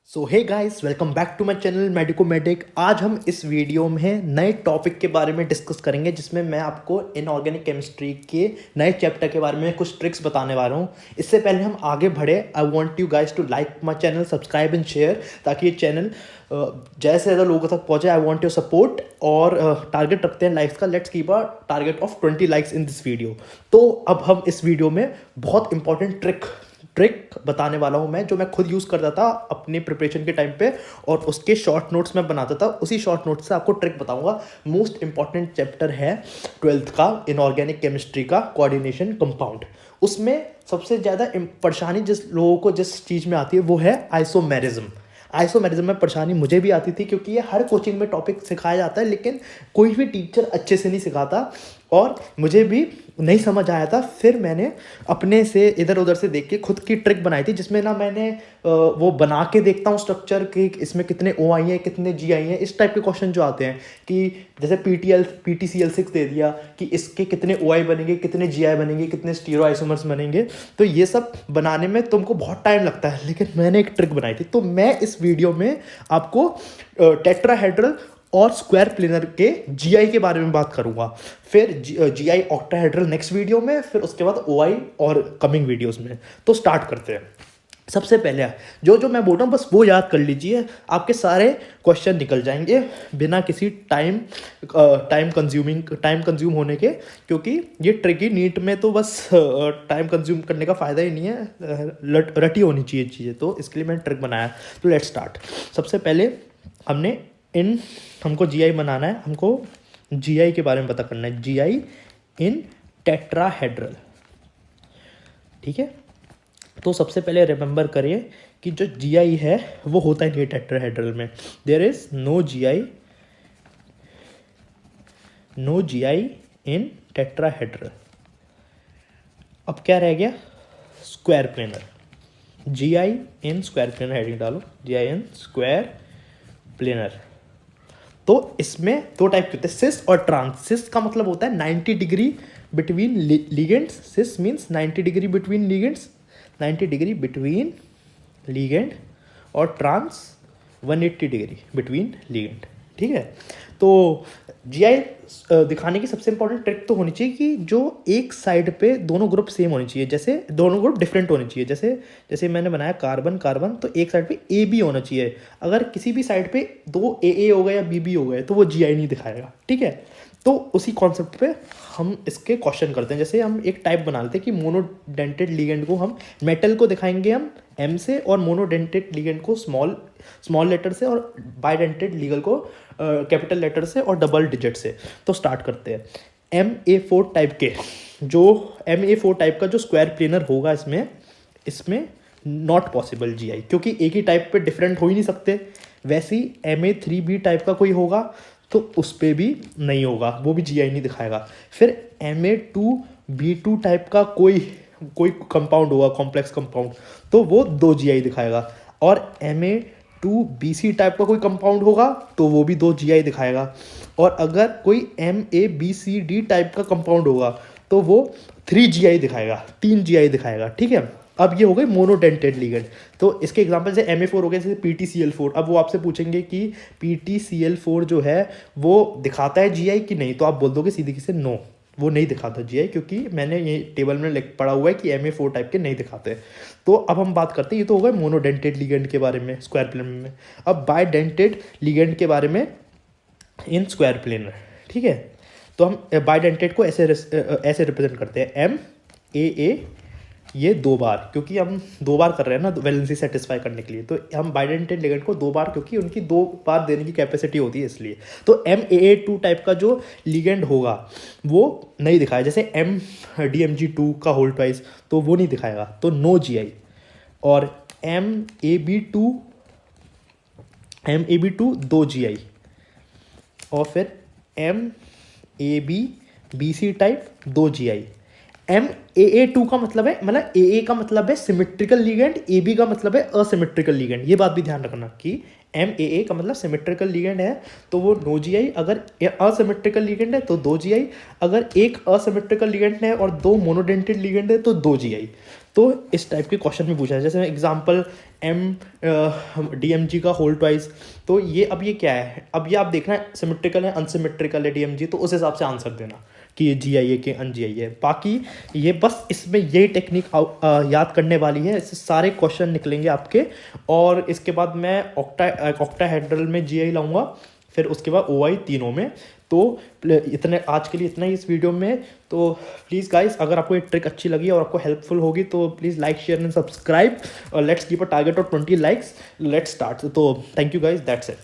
So hey guys, welcome back to my channel medico medic. आज हम इस video में नए टॉपिक के बारे में डिस्कस करेंगे जिसमें मैं आपको इनऑर्गेनिक केमिस्ट्री के नए चैप्टर के बारे में कुछ ट्रिक्स बताने वाला हूँ। इससे पहले हम आगे बढ़े, I want you guys to like my channel, subscribe and share, ताकि ये चैनल ज़्यादा से ज़्यादा लोगों तक पहुँचे। आई वांट योर सपोर्ट और टारगेट रखते हैं लाइक्स का। Let's keep a target of 20 likes in this video. तो अब हम इस वीडियो में बहुत इंपॉर्टेंट ट्रिक बताने वाला हूं मैं, जो मैं खुद यूज़ करता था अपनी प्रिपरेशन के टाइम पे और उसके शॉर्ट नोट्स में बनाता था। उसी शॉर्ट नोट्स से आपको ट्रिक बताऊंगा। मोस्ट इंपॉर्टेंट चैप्टर है 12th का इनऑर्गेनिक केमिस्ट्री का कोऑर्डिनेशन कंपाउंड। उसमें सबसे ज़्यादा परेशानी जिस लोगों को जिस चीज़ में आती है वो है आइसोमेरिज्म में परेशानी मुझे भी आती थी, क्योंकि ये हर कोचिंग में टॉपिक सिखाया जाता है लेकिन कोई भी टीचर अच्छे से नहीं सिखाता और मुझे भी नहीं समझ आया था। फिर मैंने अपने से इधर उधर से देख के खुद की ट्रिक बनाई थी, जिसमें ना मैंने वो बना के देखता हूँ स्ट्रक्चर कि इसमें कितने ओ आई हैं, कितने जी आई हैं। इस टाइप के क्वेश्चन जो आते हैं कि जैसे PTCl6 दे दिया कि इसके कितने ओ आई बनेंगे, कितने जी आई बनेंगे, कितने स्टीरो आइसोमर्स बनेंगे। तो ये सब बनाने में तुमको बहुत टाइम लगता है, लेकिन मैंने एक ट्रिक बनाई थी। तो मैं इस वीडियो में आपको टेट्राहेड्रल और स्क्वायर प्लेनर के जीआई के बारे में बात करूंगा। फिर जीआई ऑक्टाहेड्रल नेक्स्ट वीडियो में, फिर उसके बाद ओआई और कमिंग वीडियोस में। तो स्टार्ट करते हैं। सबसे पहले जो मैं बोल रहा हूँ बस वो याद कर लीजिए, आपके सारे क्वेश्चन निकल जाएंगे बिना किसी टाइम कंज्यूम होने के, क्योंकि ये ट्रिकी नीट में तो बस टाइम कंज्यूम करने का फ़ायदा ही नहीं है, रटी होनी चाहिए चीज़ें। तो इसके लिए मैंने ट्रिक बनाया। तो लेट्स स्टार्ट। सबसे पहले हमको जीआई बनाना है, हमको जीआई के बारे में पता करना है। जीआई इन टेट्राहेड्रल, ठीक है। तो सबसे पहले रिमेंबर करिए कि जो जीआई है वो होता है नहीं टेट्राहेड्रल में। There is no GI in tetrahedral. अब क्या रह गया? Square planar. GI in square planar, heading डालो, जीआई इन स्क्वायर प्लेनर। तो इसमें दो टाइप के होते हैं, सिस और ट्रांस। सिस का मतलब होता है 90 degree between ligands. Cis means 90 degree between ligands, 90 degree between ligand, और ट्रांस 180 डिग्री बिटवीन लिगेंड, ठीक है। तो जीआई दिखाने की सबसे इंपॉर्टेंट ट्रिक तो होनी चाहिए कि जो एक साइड पे दोनों ग्रुप सेम होने चाहिए, जैसे दोनों ग्रुप डिफरेंट होने चाहिए। जैसे मैंने बनाया कार्बन कार्बन, तो एक साइड पे ए बी होना चाहिए। अगर किसी भी साइड पे दो ए हो गए या बी हो गए तो वो जीआई नहीं दिखाएगा, ठीक है। तो उसी कॉन्सेप्ट पे हम इसके क्वेश्चन करते हैं। जैसे हम एक टाइप बना लेते हैं कि मोनोडेंटेड लिगेंड को हम मेटल को दिखाएंगे हम एम से, और मोनोडेंटेड लिगेंड को स्मॉल लेटर से, और बाइडेंटेड लिगल को कैपिटल लेटर से और डबल डिजिट से। तो स्टार्ट करते हैं। MA4 टाइप का जो स्क्वायर प्लेनर होगा इसमें नॉट पॉसिबल जीआई, क्योंकि एक ही टाइप पे डिफरेंट हो ही नहीं सकते। वैसे ही MA3B टाइप का कोई होगा तो उस पर भी नहीं होगा, वो भी जीआई नहीं दिखाएगा। फिर MA2B2 टाइप का कोई कंपाउंड होगा, कॉम्प्लेक्स कंपाउंड, तो वो 2 जीआई दिखाएगा। और MA2BC टाइप का कोई कंपाउंड होगा तो वो भी 2 जीआई दिखाएगा। और अगर कोई MABCD टाइप का कंपाउंड होगा तो वो 3 जीआई दिखाएगा, 3 जीआई दिखाएगा, ठीक है। अब ये हो गए मोनोडेंटेड लिगेंड। तो इसके एग्जांपल से MA4 हो गया, जैसे PTCl4। अब वो आपसे पूछेंगे कि PTCl4 जो है वो दिखाता है जीआई कि नहीं, तो आप बोल दोगे सीधे से नो, वो नहीं दिखाता जीआई, क्योंकि मैंने ये टेबल में पढ़ा हुआ है कि MA4 टाइप के नहीं दिखाते। तो अब हम बात करते हैं, ये तो हो गए मोनोडेंटेड लिगेंड के बारे में स्क्वायर प्लेनर में। अब बाइडेंटेड लिगेंड के बारे में इन स्क्वायर प्लेनर, ठीक है। तो हम बाइडेंटेड को ऐसे रिप्रेजेंट करते हैं, MAA, ये 2 बार, क्योंकि हम 2 बार कर रहे हैं ना वैलेंसी सेटिस्फाई करने के लिए। तो हम बाइडेंटेड लिगेंड को 2 बार, क्योंकि उनकी 2 बार देने की कैपेसिटी होती है इसलिए। तो MAA2 टाइप का जो लिगेंड होगा वो नहीं दिखाया, जैसे MDMG2 का होल ट्वाइस, तो वो नहीं दिखाएगा, तो नो जीआई। और MAB2 2 जीआई। और फिर MABBC टाइप 2 जीआई। MAA2 का मतलब है, मतलब AA का मतलब है सिमेट्रिकल लिगेंड, AB का मतलब है असिमेट्रिकल लिगेंड। ये बात भी ध्यान रखना कि MAA का मतलब सिमेट्रिकल लिगेंड है तो वो नो जीआई, अगर असिमेट्रिकल लिगेंड है तो 2 जीआई, अगर एक असिमेट्रिकल लिगेंड है और 2 मोनोडेंटेड लिगेंड है तो 2 जीआई। तो इस टाइप के क्वेश्चन में पूछा है। जैसे एग्जांपल DMG का होल ट्वाइस, तो ये अब ये क्या है, अब ये आप देखना है सिमेट्रिकल है अनसिमेट्रिकल है DMG, तो उस हिसाब से आंसर देना कि ये GI है कि अनGI है। बाकी ये बस इसमें यही टेक्निक याद करने वाली है, इससे सारे क्वेश्चन निकलेंगे आपके। और इसके बाद मैं ऑक्टाहेड्रल में GI लाऊंगा, फिर उसके बाद OI तीनों में। तो इतने आज के लिए इतना ही इस वीडियो में। तो प्लीज़ गाइस, अगर आपको ये ट्रिक अच्छी लगी और आपको हेल्पफुल होगी तो please like share and subscribe. Let's keep a target of 20 likes. Let's start. तो thank you guys, that's it.